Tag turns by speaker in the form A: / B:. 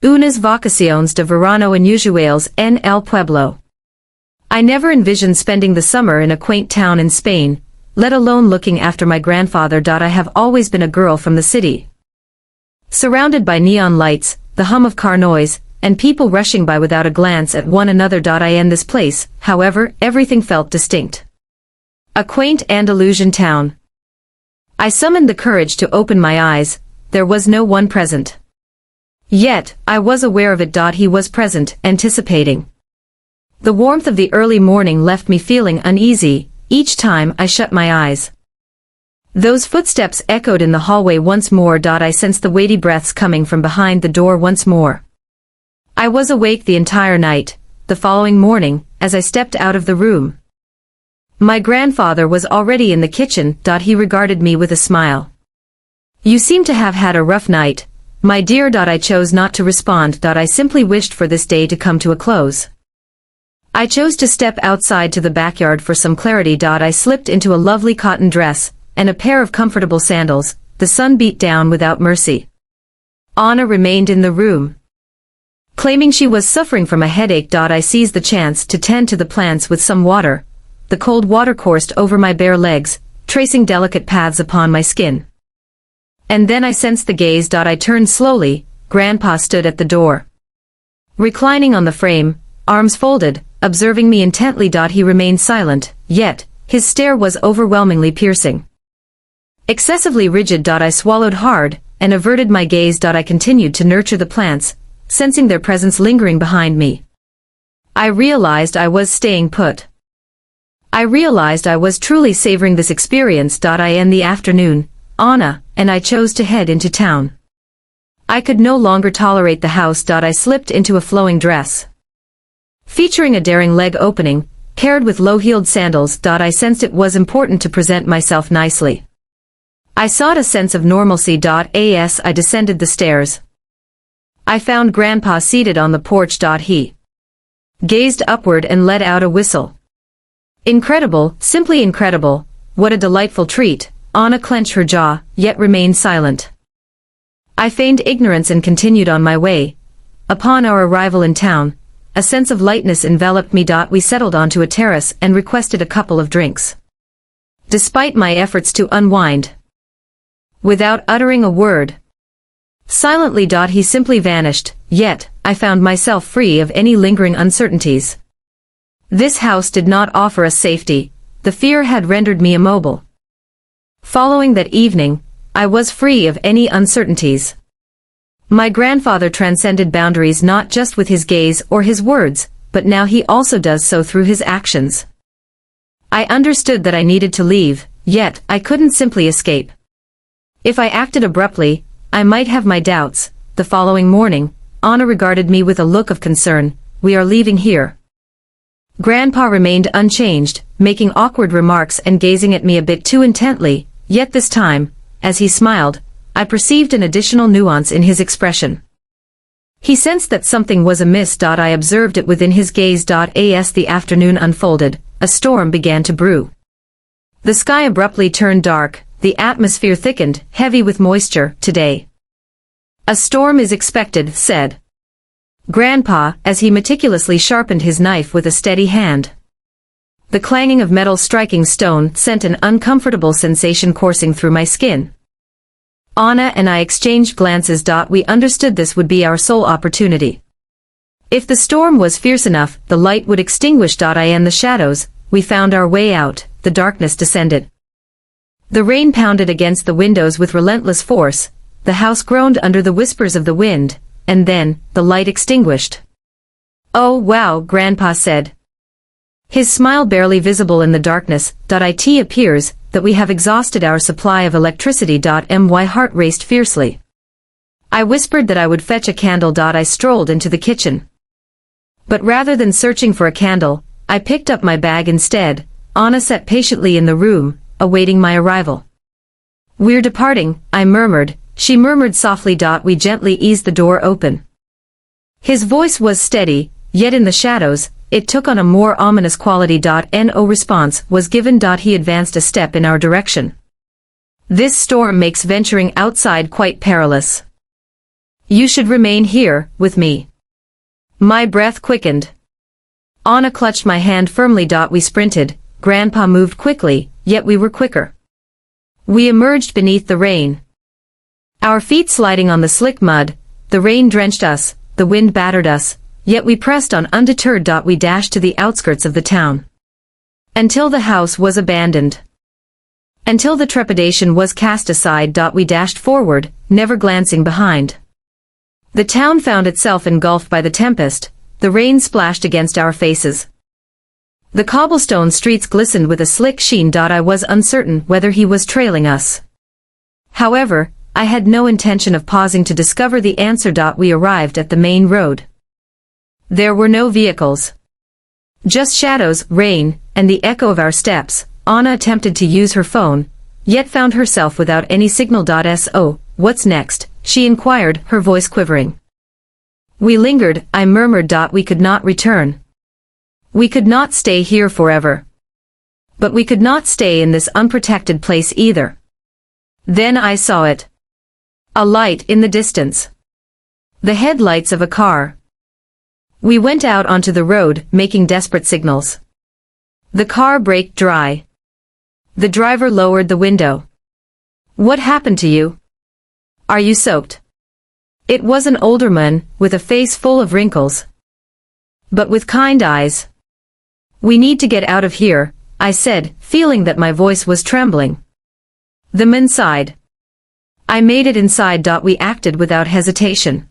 A: Unas vacaciones de verano inusuales en el pueblo. I never envisioned spending the summer in a quaint town in Spain, let alone looking after my grandfather. I have always been a girl from the city. Surrounded by neon lights, the hum of car noise, and people rushing by without a glance at one another. In this place, however, everything felt distinct. A quaint Andalusian town. I summoned the courage to open my eyes. There was no one present. Yet, I was aware of it. He was present, anticipating. The warmth of the early morning left me feeling uneasy, each time I shut my eyes. Those footsteps echoed in the hallway once more. I sensed the weighty breaths coming from behind the door once more. I was awake the entire night, the following morning, as I stepped out of the room. My grandfather was already in the kitchen. He regarded me with a smile. "You seem to have had a rough night, my dear." I chose not to respond. I simply wished for this day to come to a close. I chose to step outside to the backyard for some clarity. I slipped into a lovely cotton dress and a pair of comfortable sandals. The sun beat down without mercy. Anna remained in the room. Claiming she was suffering from a headache. I seized the chance to tend to the plants with some water. The cold water coursed over my bare legs, tracing delicate paths upon my skin. And then I sensed the gaze. I turned slowly. Grandpa stood at the door. Reclining on the frame, arms folded, observing me intently. He remained silent, yet, his stare was overwhelmingly piercing. Excessively rigid. I swallowed hard, and averted my gaze. I continued to nurture the plants, sensing their presence lingering behind me. I realized I was staying put. I realized I was truly savoring this experience. In the afternoon, Anna and I chose to head into town. I could no longer tolerate the house. I slipped into a flowing dress, featuring a daring leg opening, paired with low-heeled sandals. I sensed it was important to present myself nicely. I sought a sense of normalcy. As I descended the stairs, I found Grandpa seated on the porch. He gazed upward and let out a whistle. "Incredible, simply incredible, what a delightful treat." Anna clenched her jaw, yet remained silent. I feigned ignorance and continued on my way. Upon our arrival in town, a sense of lightness enveloped me. We settled onto a terrace and requested a couple of drinks. Despite my efforts to unwind, without uttering a word, silently. He simply vanished, yet, I found myself free of any lingering uncertainties. This house did not offer us safety. The fear had rendered me immobile. Following that evening, I was free of any uncertainties. My grandfather transcended boundaries not just with his gaze or his words, but now he also does so through his actions. I understood that I needed to leave, yet I couldn't simply escape. If I acted abruptly, I might have my doubts. The following morning, Anna regarded me with a look of concern. "We are leaving here." Grandpa remained unchanged, making awkward remarks and gazing at me a bit too intently, yet this time, as he smiled, I perceived an additional nuance in his expression. He sensed that something was amiss. I observed it within his gaze. As the afternoon unfolded, a storm began to brew. The sky abruptly turned dark, the atmosphere thickened, heavy with moisture. "Today, a storm is expected," said Grandpa, as he meticulously sharpened his knife with a steady hand. The clanging of metal striking stone sent an uncomfortable sensation coursing through my skin. Anna and I exchanged glances. We understood this would be our sole opportunity. If the storm was fierce enough, the light would extinguish. In the shadows, we found our way out. The darkness descended. The rain pounded against the windows with relentless force. The house groaned under the whispers of the wind. And then, the light extinguished. "Oh wow," Grandpa said, his smile barely visible in the darkness. "It appears that we have exhausted our supply of electricity." My heart raced fiercely. I whispered that I would fetch a candle. I strolled into the kitchen. But rather than searching for a candle, I picked up my bag instead. Anna sat patiently in the room, awaiting my arrival. "We're departing," I murmured. She murmured softly. We gently eased the door open. His voice was steady, yet in the shadows, it took on a more ominous quality. No response was given. He advanced a step in our direction. "This storm makes venturing outside quite perilous." You should remain here, with me. My breath quickened. Anna clutched my hand firmly. We sprinted, Grandpa moved quickly, yet we were quicker. We emerged beneath the rain. Our feet sliding on the slick mud, the rain drenched us, the wind battered us, yet we pressed on undeterred. We dashed to the outskirts of the town. Until the house was abandoned. Until the trepidation was cast aside. We dashed forward, never glancing behind. The town found itself engulfed by the tempest, the rain splashed against our faces. The cobblestone streets glistened with a slick sheen. I was uncertain whether he was trailing us. However, I had no intention of pausing to discover the answer. We arrived at the main road. There were no vehicles. Just shadows, rain, and the echo of our steps. Anna attempted to use her phone, yet found herself without any signal. So, what's next? She inquired, her voice quivering. We lingered, I murmured. We could not return. We could not stay here forever. But we could not stay in this unprotected place either. Then I saw it. A light in the distance. The headlights of a car. We went out onto the road, making desperate signals. The car braked dry. The driver lowered the window. What happened to you? Are you soaked? It was an older man, with a face full of wrinkles, but with kind eyes. We need to get out of here, I said, feeling that my voice was trembling. The man sighed. I made it inside. We acted without hesitation.